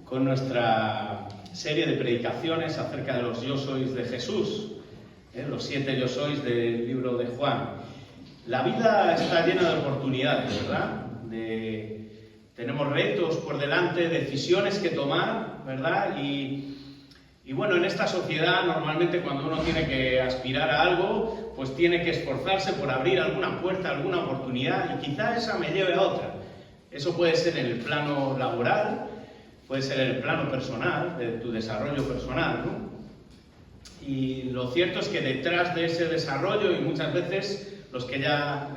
con nuestra serie de predicaciones acerca de los yo sois de Jesús, los 7 yo sois del libro de Juan. La vida está llena de oportunidades, ¿verdad? Tenemos retos por delante, decisiones que tomar, ¿verdad? Y bueno, en esta sociedad normalmente cuando uno tiene que aspirar a algo, pues tiene que esforzarse por abrir alguna puerta, alguna oportunidad, y quizá esa me lleve a otra. Eso puede ser en el plano laboral, puede ser en el plano personal, de tu desarrollo personal, ¿no? Y lo cierto es que detrás de ese desarrollo, y muchas veces los que ya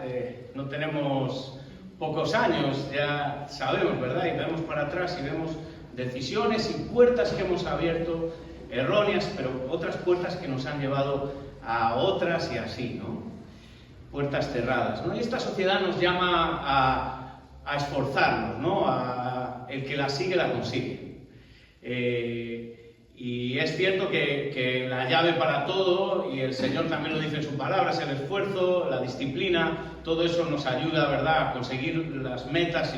no tenemos pocos años, ya sabemos, ¿verdad? Y vemos para atrás y vemos decisiones y puertas que hemos abierto, erróneas, pero otras puertas que nos han llevado a otras y así, ¿no? Puertas cerradas, ¿no? Y esta sociedad nos llama a esforzarnos, ¿no? El que la sigue, la consigue. Y es cierto que la llave para todo, y el Señor también lo dice en su palabra, es el esfuerzo, la disciplina, todo eso nos ayuda, ¿verdad?, a conseguir las metas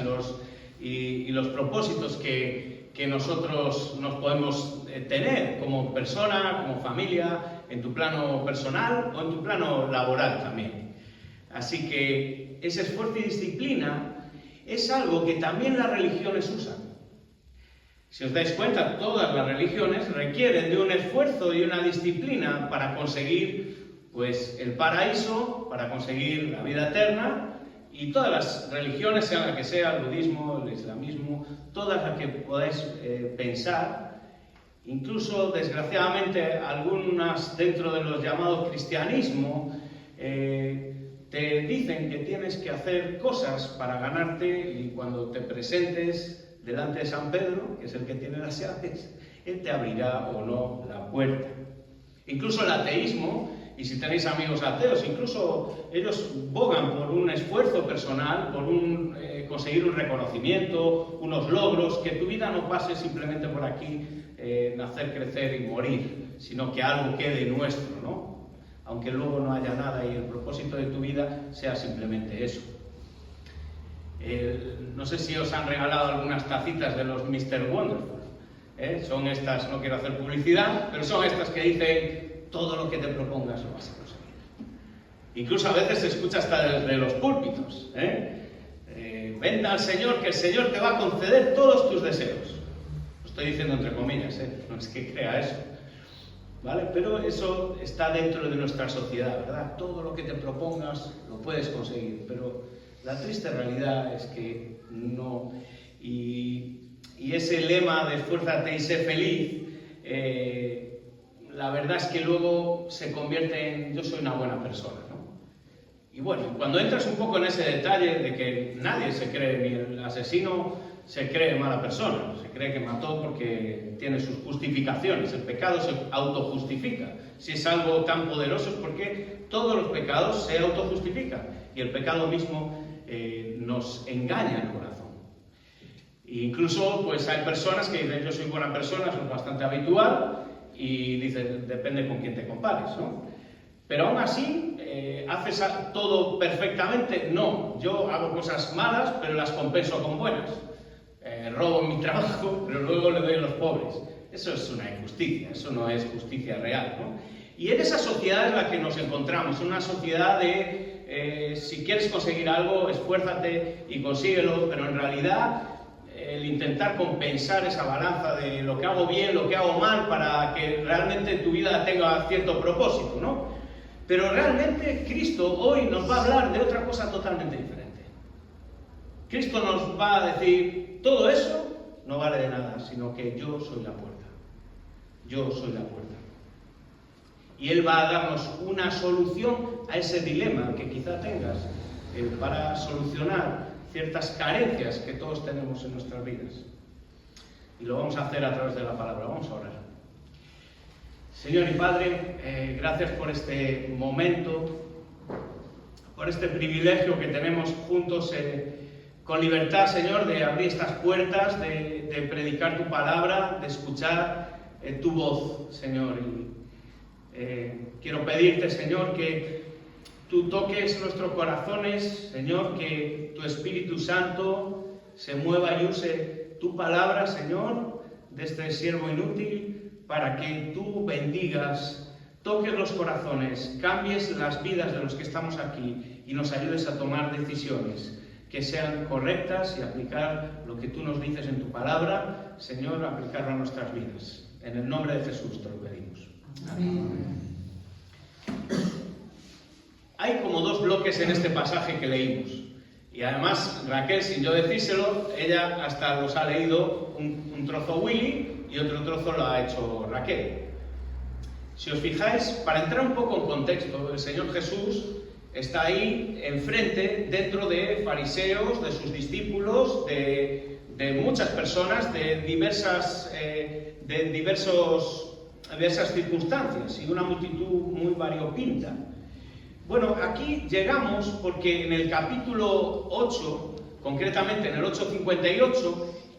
y los propósitos que nosotros nos podemos tener como persona, como familia, en tu plano personal o en tu plano laboral también. Así que ese esfuerzo y disciplina es algo que también las religiones usan. Si os dais cuenta, todas las religiones requieren de un esfuerzo y una disciplina para conseguir, pues, el paraíso, para conseguir la vida eterna, y todas las religiones, sea la que sea, el budismo, el islamismo, todas las que podáis pensar, incluso, desgraciadamente, algunas dentro de los llamados cristianismo, te dicen que tienes que hacer cosas para ganarte, y cuando te presentes delante de San Pedro, que es el que tiene las llaves, él te abrirá o no la puerta. Incluso el ateísmo, y si tenéis amigos ateos, incluso ellos bogan por un esfuerzo personal, por conseguir un reconocimiento, unos logros, que tu vida no pase simplemente por aquí, nacer, crecer y morir, sino que algo quede nuestro, ¿no? Aunque luego no haya nada y el propósito de tu vida sea simplemente eso. No sé si os han regalado algunas tacitas de los Mr. Wonderful. Son estas, no quiero hacer publicidad, pero son estas que dicen todo lo que te propongas lo vas a conseguir. Incluso a veces se escucha hasta desde los púlpitos. Ven al Señor, que el Señor te va a conceder todos tus deseos. Lo estoy diciendo entre comillas, no es que crea eso, ¿vale? Pero eso está dentro de nuestra sociedad, ¿verdad? Todo lo que te propongas lo puedes conseguir, pero la triste realidad es que no. Y ese lema de esfuérzate y sé feliz, la verdad es que luego se convierte en yo soy una buena persona, ¿no? Y bueno, cuando entras un poco en ese detalle de que nadie se cree, ni el asesino se cree mala persona, se cree que mató porque tiene sus justificaciones, el pecado se autojustifica. Si es algo tan poderoso es porque todos los pecados se autojustifican y el pecado mismo nos engaña el corazón. E incluso pues hay personas que dicen yo soy buena persona, eso es bastante habitual, y dicen depende con quién te compares, ¿no? Pero aún así, ¿haces todo perfectamente? No, yo hago cosas malas, pero las compenso con buenas. Robo mi trabajo, pero luego le doy a los pobres. Eso es una injusticia, eso no es justicia real, ¿no? Y en esa sociedad es la que nos encontramos, una sociedad de si quieres conseguir algo, esfuérzate y consíguelo, pero en realidad el intentar compensar esa balanza de lo que hago bien, lo que hago mal, para que realmente tu vida tenga cierto propósito, ¿no? Pero realmente Cristo hoy nos va a hablar de otra cosa totalmente diferente. Cristo nos va a decir, todo eso no vale de nada, sino que yo soy la puerta. Yo soy la puerta. Y Él va a darnos una solución a ese dilema que quizá tengas para solucionar ciertas carencias que todos tenemos en nuestras vidas. Y lo vamos a hacer a través de la palabra. Vamos a orar. Señor y Padre, gracias por este momento, por este privilegio que tenemos juntos con libertad, Señor, de abrir estas puertas, de predicar tu palabra, de escuchar tu voz, Señor. Quiero pedirte, Señor, que tú toques nuestros corazones, Señor, que tu Espíritu Santo se mueva y use tu palabra, Señor, de este siervo inútil para que tú bendigas, toques los corazones, cambies las vidas de los que estamos aquí y nos ayudes a tomar decisiones que sean correctas y aplicar lo que tú nos dices en tu palabra, Señor, aplicarlo a nuestras vidas. En el nombre de Jesús te lo pedimos. Amén. Hay como dos bloques en este pasaje que leímos. Y además, Raquel, sin yo decírselo, ella hasta los ha leído un trozo Willy y otro trozo lo ha hecho Raquel. Si os fijáis, para entrar un poco en contexto, el Señor Jesús está ahí enfrente, dentro de fariseos, de sus discípulos, de muchas personas, de diversas circunstancias y una multitud muy variopinta. Bueno, aquí llegamos porque en el capítulo 8, concretamente en el 8:58,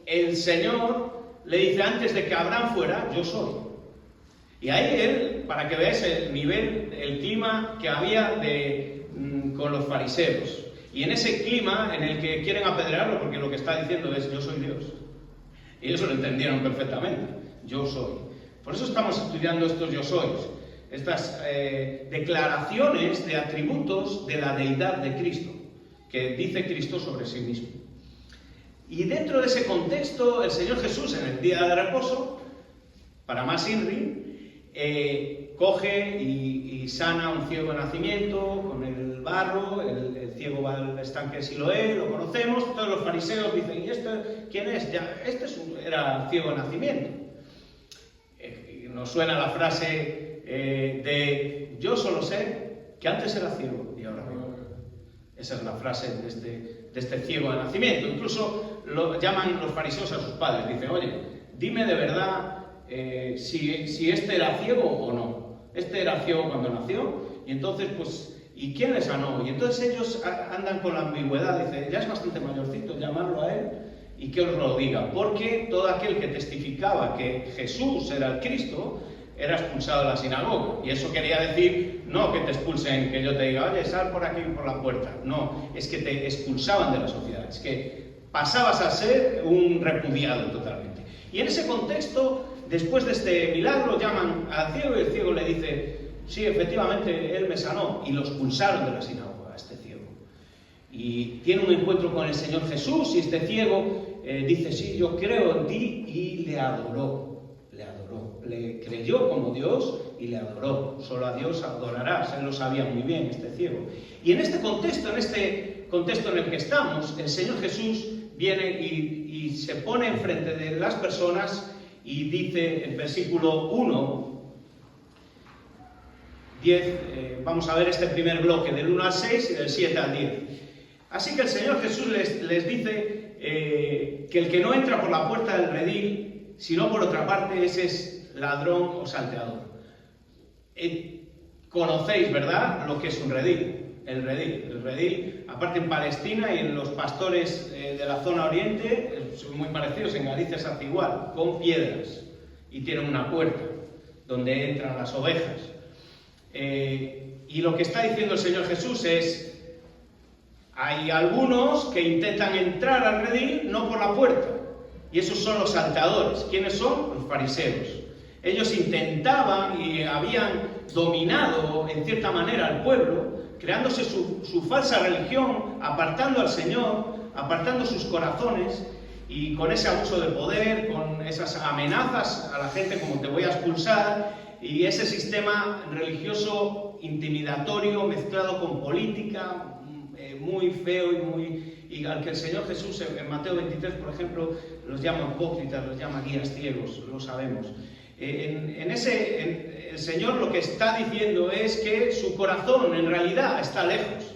el Señor le dice: antes de que Abraham fuera, yo soy. Y ahí él, para que veáis el nivel, el clima que había con los fariseos. Y en ese clima en el que quieren apedrearlo, porque lo que está diciendo es: yo soy Dios. Y ellos lo entendieron perfectamente: yo soy. Por eso estamos estudiando estos yo sois, estas declaraciones de atributos de la deidad de Cristo, que dice Cristo sobre sí mismo. Y dentro de ese contexto, el Señor Jesús, en el día de reposo, para más INRI, coge y sana a un ciego de nacimiento con el barro. El ciego va al estanque de Siloé, lo conocemos. Todos los fariseos dicen: ¿y este quién es? Ya, era ciego de nacimiento. Nos suena la frase de: yo solo sé que antes era ciego y ahora veo. Esa es la frase de este ciego de nacimiento. Incluso lo llaman los fariseos a sus padres. Dicen: oye, dime de verdad si este era ciego o no. Este era ciego cuando nació, y entonces, pues, ¿y quién le sanó? Y entonces ellos andan con la ambigüedad. Dicen: ya es bastante mayorcito, llamarlo a él y que os lo diga. Porque todo aquel que testificaba que Jesús era el Cristo era expulsado de la sinagoga. Y eso quería decir, no que te expulsen, que yo te diga: oye, sal por aquí por la puerta. No, es que te expulsaban de la sociedad. Es que pasabas a ser un repudiado totalmente. Y en ese contexto, después de este milagro, llaman al ciego y el ciego le dice: sí, efectivamente, él me sanó. Y lo expulsaron de la sinagoga, a este ciego. Y tiene un encuentro con el Señor Jesús, y este ciego dice: sí, yo creo en ti, y le adoró. Le creyó como Dios y le adoró. Solo a Dios adorarás. Él lo sabía muy bien, este ciego. Y en este contexto en el que estamos, el Señor Jesús viene y se pone enfrente de las personas y dice en versículo 1, 10, vamos a ver este primer bloque, del 1 al 6 y del 7 al 10. Así que el Señor Jesús les dice que el que no entra por la puerta del redil, sino por otra parte, ese es ladrón o salteador. Conocéis, ¿verdad?, lo que es un redil. El redil, aparte en Palestina y en los pastores de la zona oriente, son muy parecidos. En Galicia se hace igual, con piedras, y tienen una puerta donde entran las ovejas. Y lo que está diciendo el Señor Jesús es: hay algunos que intentan entrar al redil no por la puerta, y esos son los salteadores. ¿Quiénes son? Los fariseos. Ellos intentaban y habían dominado en cierta manera al pueblo, creándose su falsa religión, apartando al Señor, apartando sus corazones, y con ese abuso de poder, con esas amenazas a la gente como: te voy a expulsar, y ese sistema religioso intimidatorio mezclado con política, muy feo y al que el Señor Jesús en Mateo 23, por ejemplo, los llama hipócritas, los llama guías ciegos, lo sabemos. El Señor lo que está diciendo es que su corazón en realidad está lejos.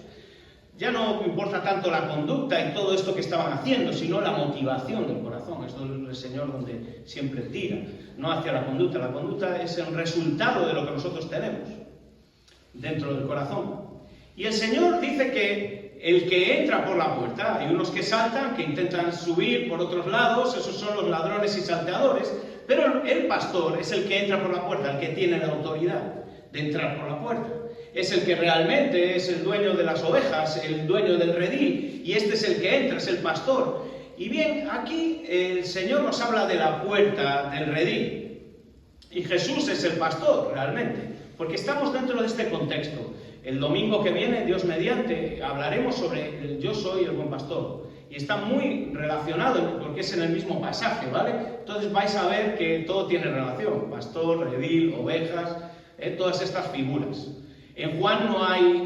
Ya no importa tanto la conducta y todo esto que estaban haciendo, sino la motivación del corazón. Es donde el Señor donde siempre tira, no hacia la conducta. La conducta es el resultado de lo que nosotros tenemos dentro del corazón. Y el Señor dice que el que entra por la puerta, hay unos que saltan, que intentan subir por otros lados, esos son los ladrones y salteadores, pero el pastor es el que entra por la puerta, el que tiene la autoridad de entrar por la puerta. Es el que realmente es el dueño de las ovejas, el dueño del redil, y este es el que entra, es el pastor. Y bien, aquí el Señor nos habla de la puerta del redil. Y Jesús es el pastor, realmente, porque estamos dentro de este contexto. El domingo que viene, Dios mediante, hablaremos sobre el yo soy el buen pastor. Y está muy relacionado, porque es en el mismo pasaje, ¿vale? Entonces vais a ver que todo tiene relación. Pastor, redil, ovejas, todas estas figuras. En Juan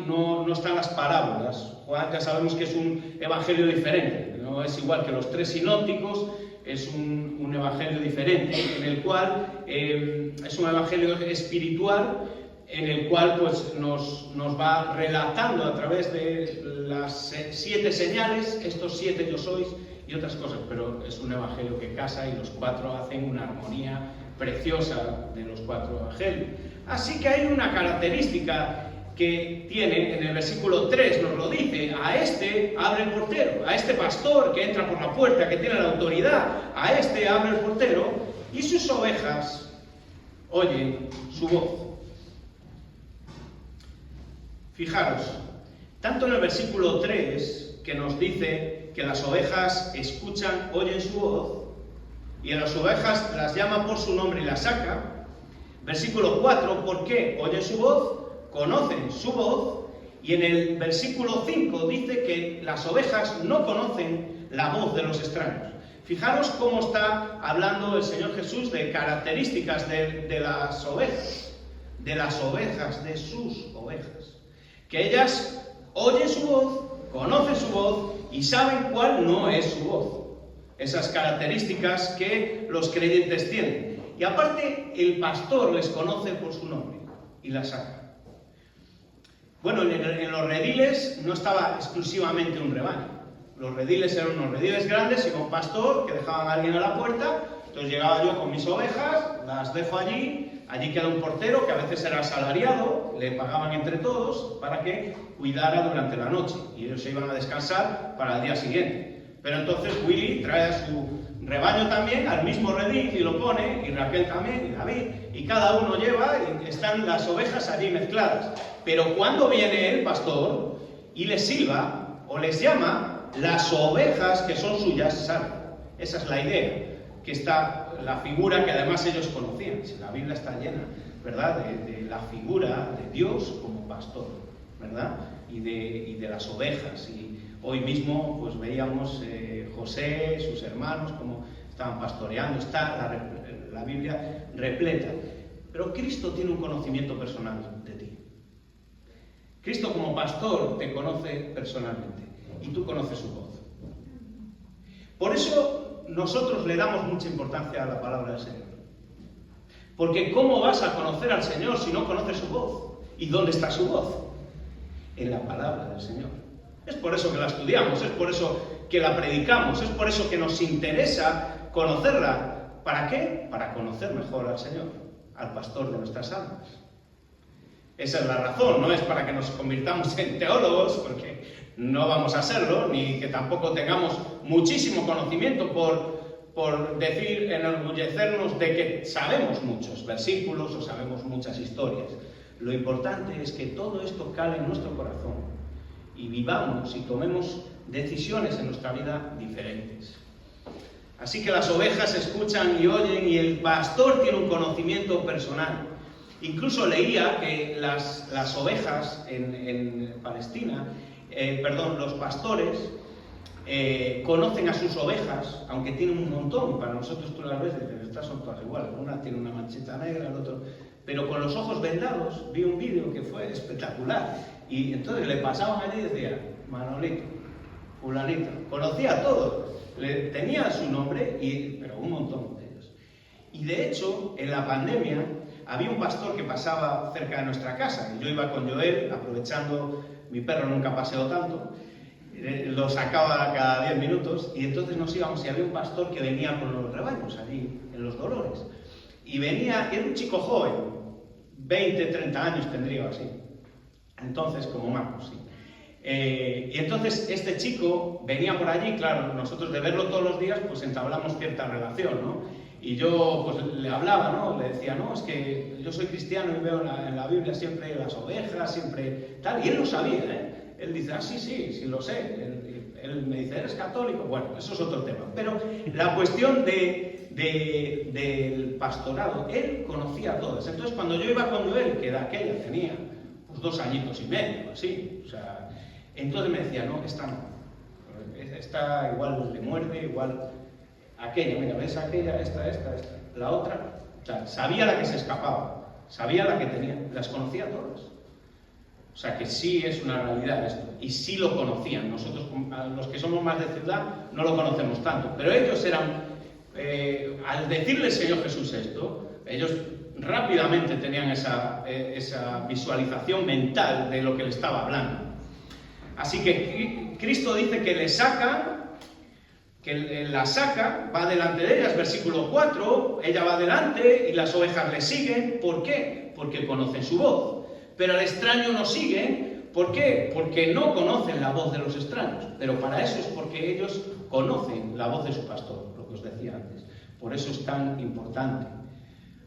no están las parábolas. Juan ya sabemos que es un evangelio diferente. No es igual que los tres sinópticos, es un evangelio diferente, en el cual es un evangelio espiritual, en el cual pues, nos va relatando a través de las 7 señales, estos 7 yo sois y otras cosas, pero es un evangelio que casa y los 4 hacen una armonía preciosa de los 4 evangelios. Así que hay una característica que tiene, en el versículo 3 nos lo dice: a este abre el portero, a este pastor que entra por la puerta, que tiene la autoridad, a este abre el portero, y sus ovejas oyen su voz. Fijaros, tanto en el versículo 3, que nos dice que las ovejas escuchan, oyen su voz, y a las ovejas las llama por su nombre y las saca. Versículo 4, ¿por qué oyen su voz? Conocen su voz. Y en el versículo 5 dice que las ovejas no conocen la voz de los extraños. Fijaros cómo está hablando el Señor Jesús de características de las ovejas, de sus ovejas. Que ellas oyen su voz, conocen su voz y saben cuál no es su voz. Esas características que los creyentes tienen. Y aparte, el pastor les conoce por su nombre y las saca. Bueno, en los rediles no estaba exclusivamente un rebaño. Los rediles eran unos rediles grandes y un pastor que dejaban a alguien a la puerta. Entonces llegaba yo con mis ovejas, las dejo allí queda un portero que a veces era asalariado, le pagaban entre todos para que cuidara durante la noche y ellos se iban a descansar para el día siguiente. Pero entonces Willy trae a su rebaño también al mismo redil y lo pone, y Raquel también, y David, y cada uno lleva, y están las ovejas allí mezcladas. Pero cuando viene el pastor y les silba o les llama, las ovejas que son suyas salen. Esa es la idea, que está la figura que además ellos conocían. La Biblia está llena, ¿verdad?, de la figura de Dios como pastor, ¿verdad?, y de las ovejas. Y hoy mismo pues veíamos José, sus hermanos, cómo estaban pastoreando. Está la Biblia repleta. Pero Cristo tiene un conocimiento personal de ti. Cristo como pastor te conoce personalmente y tú conoces su voz. Por eso nosotros le damos mucha importancia a la palabra del Señor. Porque ¿cómo vas a conocer al Señor si no conoces su voz? ¿Y dónde está su voz? En la palabra del Señor. Es por eso que la estudiamos, es por eso que la predicamos, es por eso que nos interesa conocerla. ¿Para qué? Para conocer mejor al Señor, al pastor de nuestras almas. Esa es la razón, no es para que nos convirtamos en teólogos, porque no vamos a serlo, ni que tampoco tengamos muchísimo conocimiento por decir, enorgullecernos de que sabemos muchos versículos o sabemos muchas historias. Lo importante es que todo esto cale en nuestro corazón y vivamos y tomemos decisiones en nuestra vida diferentes. Así que las ovejas escuchan y oyen y el pastor tiene un conocimiento personal. Incluso leía que las ovejas en Palestina, los pastores conocen a sus ovejas, aunque tienen un montón. Para nosotros tú las ves y dices, estas son todas iguales. Una tiene una manchita negra, el otro... Pero con los ojos vendados vi un vídeo que fue espectacular. Y entonces le pasaban allí y decía, Manolito, fulanito, conocía a todos. Tenía su nombre, pero un montón de ellos. Y de hecho, en la pandemia, había un pastor que pasaba cerca de nuestra casa. Y yo iba con Joel, aprovechando, mi perro nunca paseó tanto, lo sacaba cada 10 minutos, y entonces nos íbamos y había un pastor que venía con los rebaños allí, en Los Dolores. Y venía, era un chico joven, 20, 30 años tendría así. Entonces, como Marcos, sí. Y entonces este chico venía por allí, claro, nosotros de verlo todos los días, pues entablamos cierta relación, ¿no? Y yo pues le hablaba, ¿no? Le decía, no, es que yo soy cristiano y veo en la Biblia siempre las ovejas, siempre tal. Y él lo sabía, ¿eh? Él dice, sí lo sé. Él me dice, ¿eres católico? Bueno, eso es otro tema. Pero la cuestión del pastorado, él conocía a todas. Entonces, cuando yo iba con él, que de aquella tenía pues 2 añitos y medio, así, o sea, entonces me decía, no, esta no. Esta igual le muerde, igual aquella, mira, ves aquella, esta, la otra. O sea, sabía la que se escapaba, sabía la que tenía, las conocía todas. O sea, que sí es una realidad esto, y sí lo conocían. Nosotros, los que somos más de ciudad, no lo conocemos tanto, pero ellos eran, al decirle el Señor Jesús esto, ellos rápidamente tenían esa visualización mental de lo que le estaba hablando. Así que Cristo dice que le saca, que la saca, va delante de ellas, versículo 4, ella va delante y las ovejas le siguen. ¿Por qué? Porque conocen su voz. Pero al extraño no siguen. ¿Por qué? Porque no conocen la voz de los extraños. Pero para eso es porque ellos conocen la voz de su pastor, lo que os decía antes. Por eso es tan importante.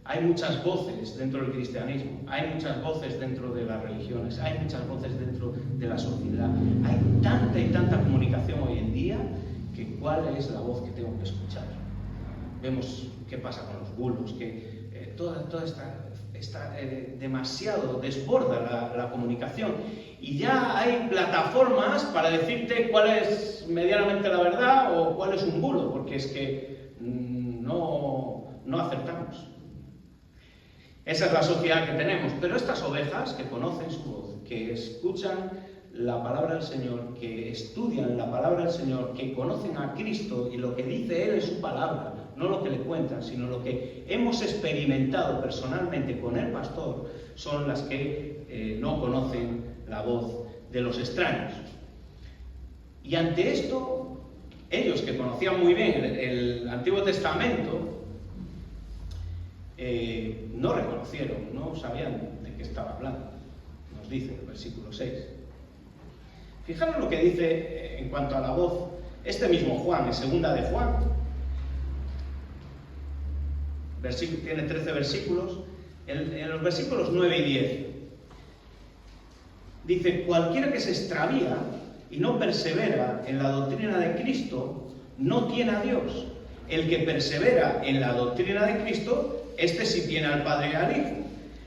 Hay muchas voces dentro del cristianismo, hay muchas voces dentro de las religiones, hay muchas voces dentro de la sociedad. Hay tanta y tanta comunicación hoy en día que cuál es la voz que tengo que escuchar. Vemos qué pasa con los bulos, que toda esta demasiado desborda la comunicación. Y ya hay plataformas para decirte cuál es medianamente la verdad o cuál es un bulo, porque es que no acertamos. Esa es la sociedad que tenemos, pero estas ovejas que conocen su voz, que escuchan la palabra del Señor, que estudian la palabra del Señor, que conocen a Cristo y lo que dice Él en su palabra, no lo que le cuentan, sino lo que hemos experimentado personalmente con el pastor, son las que no conocen la voz de los extraños. Y ante esto, ellos que conocían muy bien el Antiguo Testamento, no reconocieron, no sabían de qué estaba hablando. Nos dice el versículo 6. Fijaros lo que dice en cuanto a la voz este mismo Juan, en segunda de Juan. Tiene 13 versículos. En los versículos 9 y 10 dice: cualquiera que se extravía y no persevera en la doctrina de Cristo no tiene a Dios. El que persevera en la doctrina de Cristo, este sí tiene al Padre y al Hijo.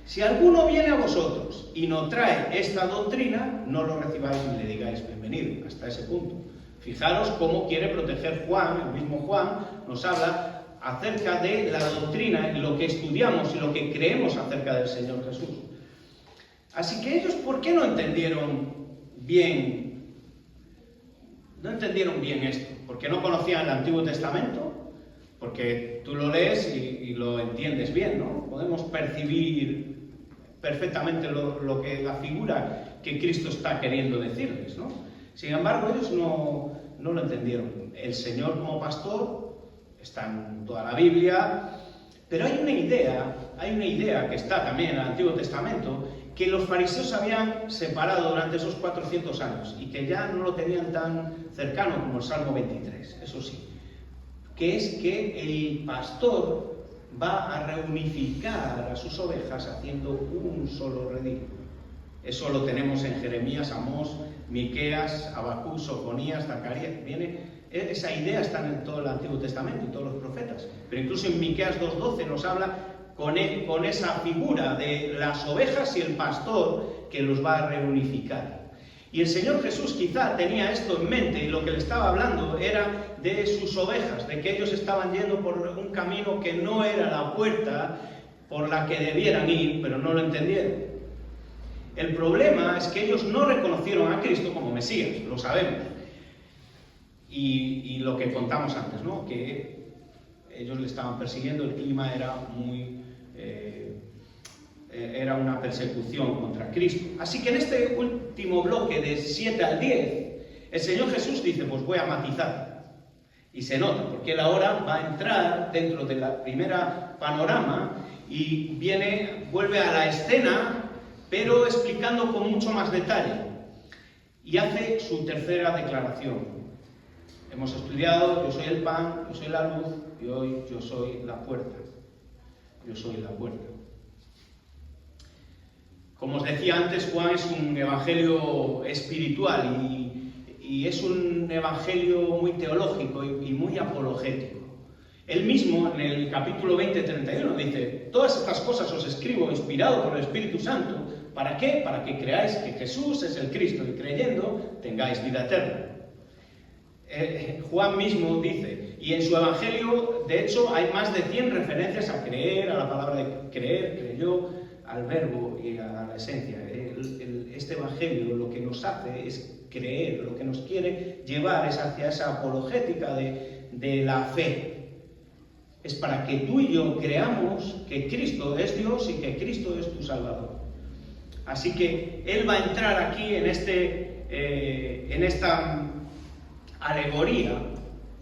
Si alguno viene a vosotros y no trae esta doctrina, no lo recibáis ni le digáis bienvenido. Hasta ese punto. Fijaros cómo quiere proteger Juan, el mismo Juan, nos habla acerca de la doctrina y lo que estudiamos y lo que creemos acerca del Señor Jesús. Así que ellos, ¿por qué no entendieron bien? No entendieron bien esto. Porque no conocían el Antiguo Testamento. Porque tú lo lees y lo entiendes bien, ¿no? Podemos percibir perfectamente lo que la figura que Cristo está queriendo decirles, ¿no? Sin embargo, ellos no lo entendieron. El Señor como pastor está en toda la Biblia, pero hay una idea que está también en el Antiguo Testamento, que los fariseos habían separado durante esos 400 años y que ya no lo tenían tan cercano como el Salmo 23, eso sí. Que es que el pastor va a reunificar a sus ovejas haciendo un solo redil. Eso lo tenemos en Jeremías, Amós, Miqueas, Habacuc, Sofonías, Zacarías. Esa idea está en todo el Antiguo Testamento, en todos los profetas. Pero incluso en Miqueas 2:12 nos habla con esa figura de las ovejas y el pastor que los va a reunificar. Y el Señor Jesús quizá tenía esto en mente, y lo que le estaba hablando era de sus ovejas, de que ellos estaban yendo por un camino que no era la puerta por la que debieran ir, pero no lo entendieron. El problema es que ellos no reconocieron a Cristo como Mesías, lo sabemos. Y lo que contamos antes, ¿no? Que ellos le estaban persiguiendo, el clima era era una persecución contra Cristo. Así que en este último bloque de 7 al 10, el Señor Jesús dice, pues voy a matizar. Y se nota, porque él ahora va a entrar dentro de la primera panorama y vuelve a la escena, pero explicando con mucho más detalle. Y hace su tercera declaración. Hemos estudiado, yo soy el pan, yo soy la luz, y hoy yo soy la puerta. Yo soy la puerta. Como os decía antes, Juan es un evangelio espiritual y y es un evangelio muy teológico y muy apologético. Él mismo, en el capítulo 20-31, dice: todas estas cosas os escribo inspirado por el Espíritu Santo. ¿Para qué? Para que creáis que Jesús es el Cristo y creyendo tengáis vida eterna. Juan mismo dice, y en su evangelio, de hecho, hay más de 100 referencias a creer, a la palabra de creer, creyó, al verbo y a la esencia. Este evangelio lo que nos hace es creer, lo que nos quiere llevar es hacia esa apologética de la fe. Es para que tú y yo creamos que Cristo es Dios y que Cristo es tu Salvador. Así que Él va a entrar aquí en esta alegoría,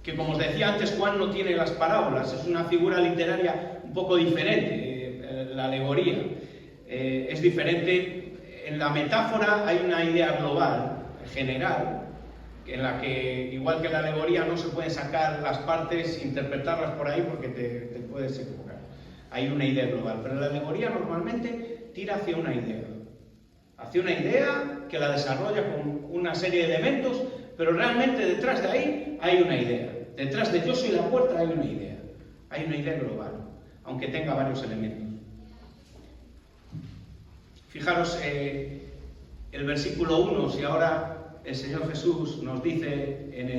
que como os decía antes, Juan no tiene las parábolas, es una figura literaria un poco diferente, la alegoría. Es diferente. En la metáfora hay una idea global, general, en la que, igual que la alegoría, no se pueden sacar las partes, interpretarlas por ahí porque te puedes equivocar. Hay una idea global, pero la alegoría normalmente tira hacia una idea que la desarrolla con una serie de elementos, pero realmente detrás de ahí hay una idea. Detrás de yo soy la puerta hay una idea global, aunque tenga varios elementos. Fijaros, el versículo 1, si ahora el Señor Jesús nos dice en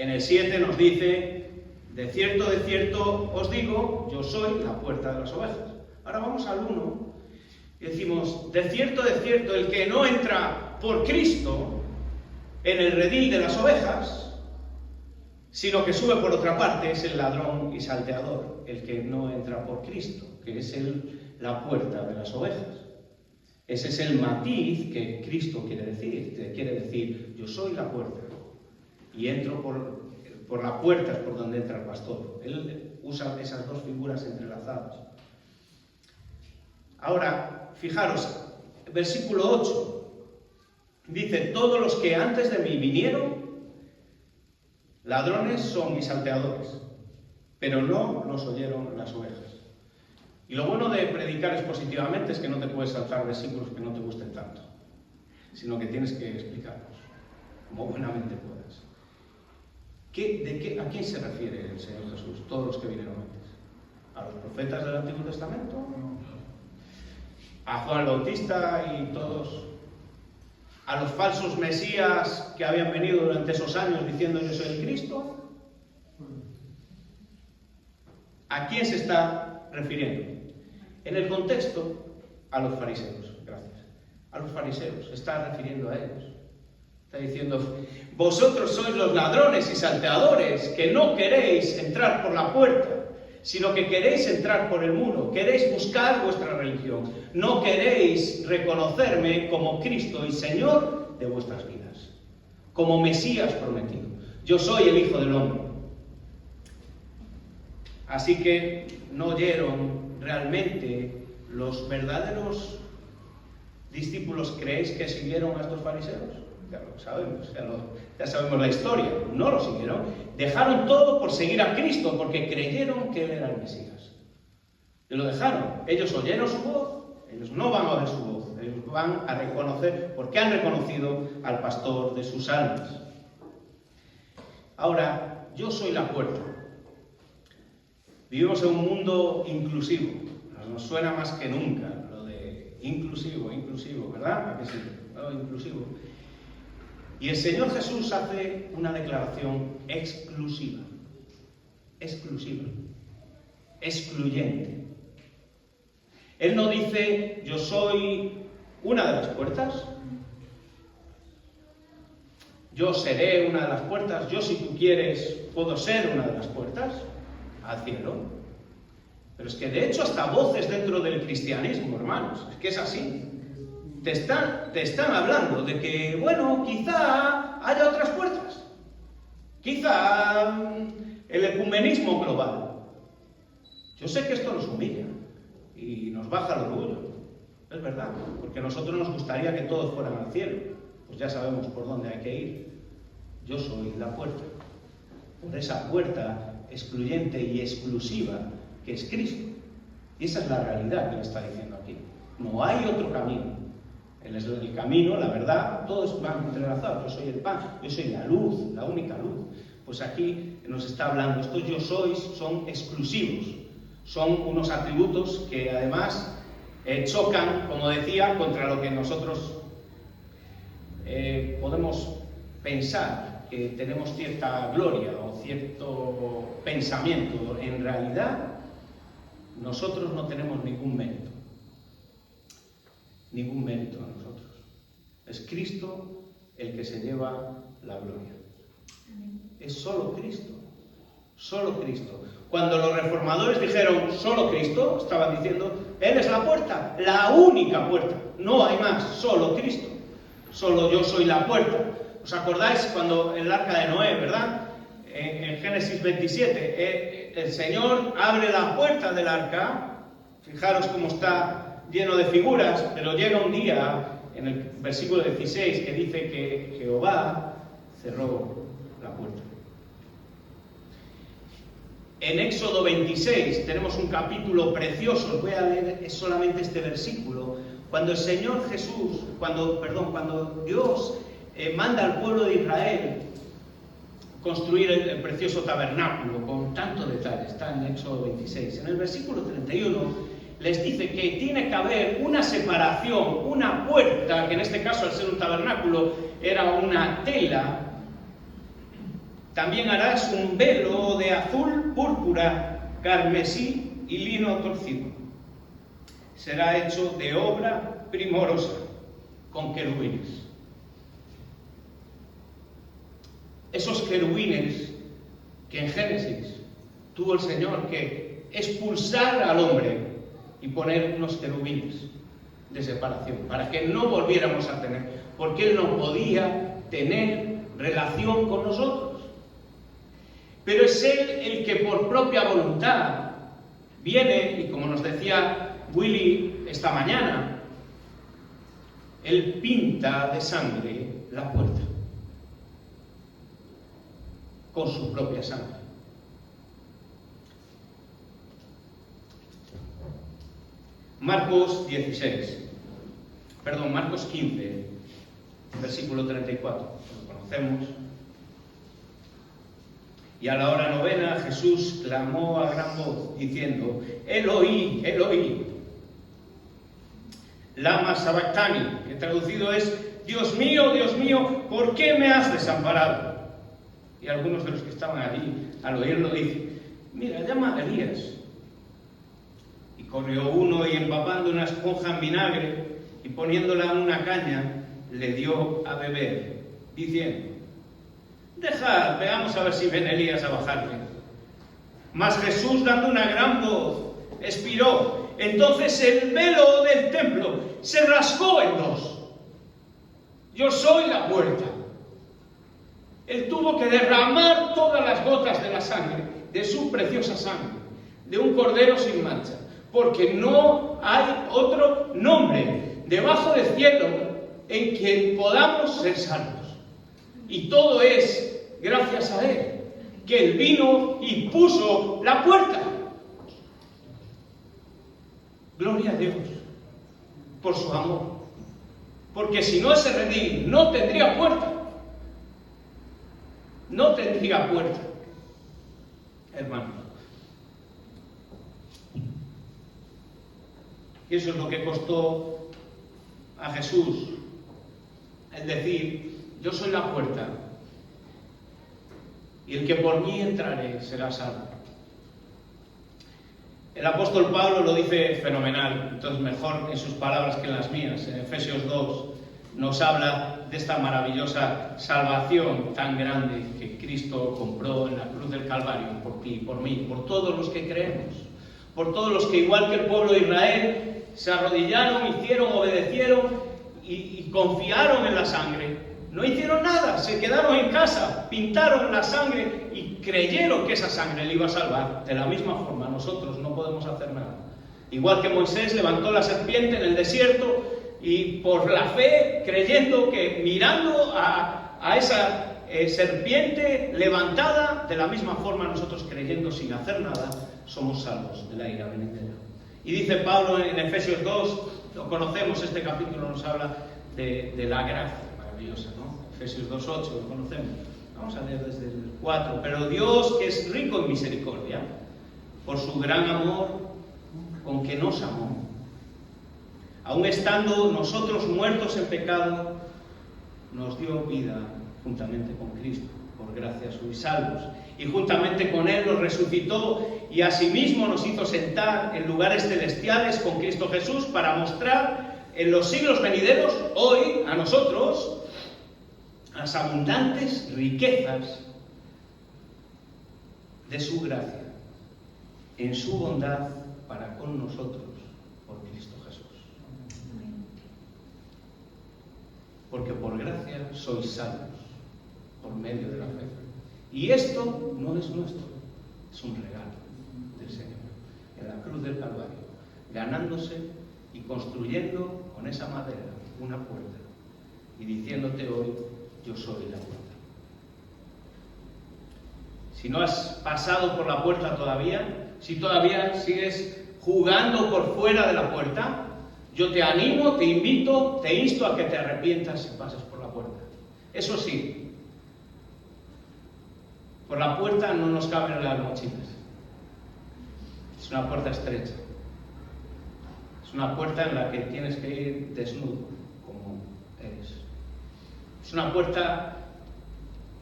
el 7, nos dice: de cierto os digo, yo soy la puerta de las ovejas. Ahora vamos al 1 y decimos: de cierto, el que no entra por Cristo en el redil de las ovejas, sino que sube por otra parte, es el ladrón y salteador, el que no entra por Cristo, que es la puerta de las ovejas. Ese es el matiz que Cristo quiere decir. Te quiere decir: yo soy la puerta y entro por la puerta, es por donde entra el pastor. Él usa esas dos figuras entrelazadas. Ahora, fijaros, versículo 8 dice: todos los que antes de mí vinieron, ladrones son y salteadores, pero no los oyeron las ovejas. Y lo bueno de predicar expositivamente es que no te puedes saltar versículos que no te gusten tanto, sino que tienes que explicarlos, como buenamente puedas. ¿A quién se refiere el Señor Jesús? Todos los que vinieron antes. ¿A los profetas del Antiguo Testamento? ¿A Juan el Bautista y todos? ¿A los falsos mesías que habían venido durante esos años diciendo yo soy el Cristo? ¿A quién se está refiriendo? En el contexto, a los fariseos. Gracias. A los fariseos. Se está refiriendo a ellos. Está diciendo: vosotros sois los ladrones y salteadores, que no queréis entrar por la puerta, sino que queréis entrar por el muro. Queréis buscar vuestra religión. No queréis reconocerme como Cristo y Señor de vuestras vidas, como Mesías prometido. Yo soy el Hijo del Hombre. Así que no oyeron realmente los verdaderos discípulos. ¿Creéis que siguieron a estos fariseos? Ya lo sabemos, ya sabemos la historia. No lo siguieron. Dejaron todo por seguir a Cristo, porque creyeron que Él era el Mesías. Y lo dejaron. Ellos oyeron su voz, ellos no van a oír su voz, ellos van a reconocer, porque han reconocido al pastor de sus almas. Ahora, yo soy la puerta. Vivimos en un mundo inclusivo. Nos suena más que nunca lo de inclusivo, ¿verdad? ¿A qué sí? Inclusivo. Y el Señor Jesús hace una declaración exclusiva, excluyente. Él no dice: yo soy una de las puertas, yo seré una de las puertas, yo, si tú quieres, puedo ser una de las puertas al cielo. Pero es que de hecho hasta voces dentro del cristianismo, hermanos, es que es así. Te están hablando de que, bueno, quizá haya otras puertas. Quizá el ecumenismo global. Yo sé que esto nos humilla y nos baja el orgullo. Es verdad, porque a nosotros nos gustaría que todos fueran al cielo. Pues ya sabemos por dónde hay que ir. Yo soy la puerta. Por esa puerta excluyente y exclusiva que es Cristo. Y esa es la realidad que le está diciendo aquí. No hay otro camino. Él es el camino, la verdad, todos van entrelazados. Yo soy el pan, yo soy la luz, la única luz. Pues aquí nos está hablando, estos yo sois son exclusivos, son unos atributos que además chocan, como decía, contra lo que nosotros podemos pensar, que tenemos cierta gloria o cierto pensamiento. En realidad, nosotros no tenemos ningún mérito a nosotros. Es Cristo el que se lleva la gloria. Es solo Cristo, solo Cristo. Cuando los reformadores dijeron solo Cristo, estaban diciendo, Él es la puerta, la única puerta, no hay más, solo Cristo, solo yo soy la puerta. ¿Os acordáis cuando el arca de Noé, verdad? En Génesis 27, el Señor abre la puerta del arca, fijaros cómo está lleno de figuras, pero llega un día, en el versículo 16, que dice que Jehová cerró la puerta. En Éxodo 26 tenemos un capítulo precioso, os voy a leer solamente este versículo, cuando el Señor Jesús, cuando Dios manda al pueblo de Israel construir el precioso tabernáculo con tanto detalle, está en Éxodo 26. En el versículo 31 les dice que tiene que haber una separación, una puerta, que en este caso al ser un tabernáculo era una tela. También harás un velo de azul, púrpura, carmesí y lino torcido. Será hecho de obra primorosa, con querubines. Esos querubines que en Génesis tuvo el Señor que expulsar al hombre y poner unos querubines de separación, para que no volviéramos a tener, porque Él no podía tener relación con nosotros. Pero es Él el que por propia voluntad viene, y como nos decía Willy esta mañana, Él pinta de sangre la puerta, con su propia sangre. Marcos 15, versículo 34, lo conocemos. Y a la hora novena Jesús clamó a gran voz, diciendo, Eloi, Eloi, lama sabactani, que traducido es, Dios mío, ¿por qué me has desamparado? Y algunos de los que estaban allí, al oírlo, dicen, mira, llama a Elías. Y corrió uno y empapando una esponja en vinagre y poniéndola en una caña, le dio a beber, diciendo, dejad, veamos a ver si ven Elías a bajarle. Mas Jesús, dando una gran voz, expiró. Entonces el velo del templo se rasgó en dos. Yo soy la puerta. Él tuvo que derramar todas las gotas de la sangre, de su preciosa sangre, de un cordero sin mancha, porque no hay otro nombre debajo del cielo en quien podamos ser salvos. Y todo es gracias a Él, que Él vino y puso la puerta. Gloria a Dios por su amor. Porque si no ese redil no tendría puerta. No tendría puerta, hermano. Y eso es lo que costó a Jesús, el decir, yo soy la puerta, y el que por mí entrare será salvo. El apóstol Pablo lo dice fenomenal, entonces mejor en sus palabras que en las mías. En Efesios 2 nos habla de esta maravillosa salvación tan grande que Cristo compró en la cruz del Calvario por ti, por mí, por todos los que creemos, por todos los que igual que el pueblo de Israel se arrodillaron, hicieron, obedecieron y confiaron en la sangre. No hicieron nada, se quedaron en casa, pintaron la sangre y creyeron que esa sangre le iba a salvar. De la misma forma, nosotros no podemos hacer nada. Igual que Moisés levantó la serpiente en el desierto y por la fe, creyendo que mirando a esa serpiente levantada, de la misma forma nosotros creyendo sin hacer nada, somos salvos de la ira venidera. Y dice Pablo en Efesios 2, lo conocemos, este capítulo nos habla de la gracia maravillosa, ¿no? Efesios 2:8, lo conocemos. Vamos a leer desde el 4. Pero Dios, que es rico en misericordia, por su gran amor con que nos amó, aun estando nosotros muertos en pecado, nos dio vida juntamente con Cristo. Por gracia sois salvos. Y juntamente con Él nos resucitó y asimismo nos hizo sentar en lugares celestiales con Cristo Jesús para mostrar en los siglos venideros, hoy, a nosotros, las abundantes riquezas de su gracia, en su bondad para con nosotros, por Cristo Jesús. Porque por gracia sois salvos, por medio de la fe. Y esto no es nuestro, es un regalo del Señor, en la cruz del Calvario, ganándose y construyendo con esa madera una puerta y diciéndote hoy, yo soy la puerta. Si no has pasado por la puerta todavía, si todavía sigues jugando por fuera de la puerta, yo te animo, te invito, te insto a que te arrepientas y pases por la puerta. Eso sí, por la puerta no nos caben las mochilas. Es una puerta estrecha. Es una puerta en la que tienes que ir desnudo, como eres. Es una puerta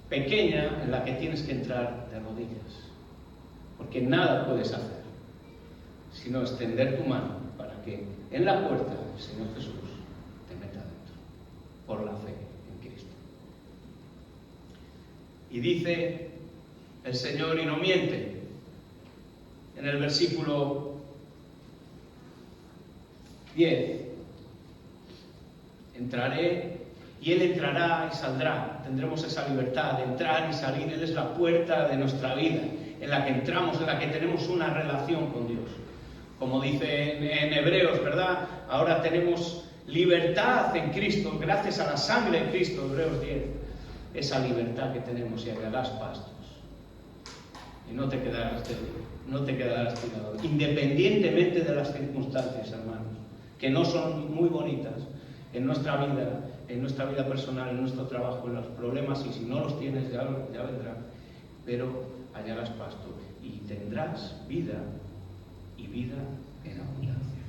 pequeña en la que tienes que entrar de rodillas. Porque nada puedes hacer sino extender tu mano para que en la puerta el Señor Jesús te meta dentro, por la fe en Cristo. Y dice el Señor, y no miente, en el versículo 10, entraré y Él entrará y saldrá. Tendremos esa libertad de entrar y salir. Él es la puerta de nuestra vida, en la que entramos, en la que tenemos una relación con Dios. Como dice en Hebreos, ¿verdad? Ahora tenemos libertad en Cristo, gracias a la sangre de Cristo, Hebreos 10. Esa libertad que tenemos y hallarás pastos. Y no te quedarás tirado, independientemente de las circunstancias, hermanos, que no son muy bonitas en nuestra vida personal, en nuestro trabajo, en los problemas, y si no los tienes ya vendrán, pero hallarás pasto y tendrás vida, y vida en abundancia.